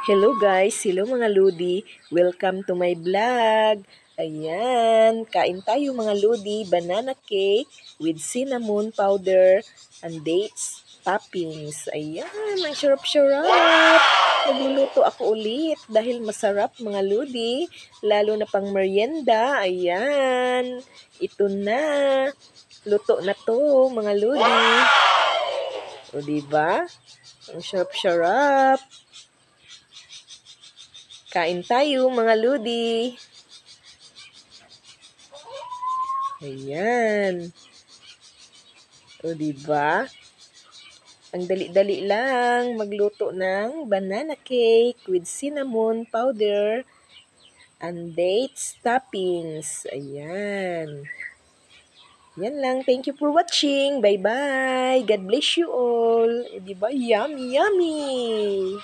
Hello guys, hello mga Ludi. Welcome to my vlog. Ayan, kain tayo mga Ludi, banana cake with cinnamon powder and dates toppings. Ayan, ang sarap-sarap. Nagluluto ako ulit dahil masarap mga Ludi, lalo na pang merienda. Ayan, ito na. Luto na to mga Ludi. O diba? Ang sarap-sarap. Kain tayo mga Ludi. Ayan. O diba? Ang dali-dali lang magluto ng banana cake with cinnamon powder and dates toppings. Ayan. Yan lang. Thank you for watching. Bye-bye. God bless you all. O diba? Yummy, yummy.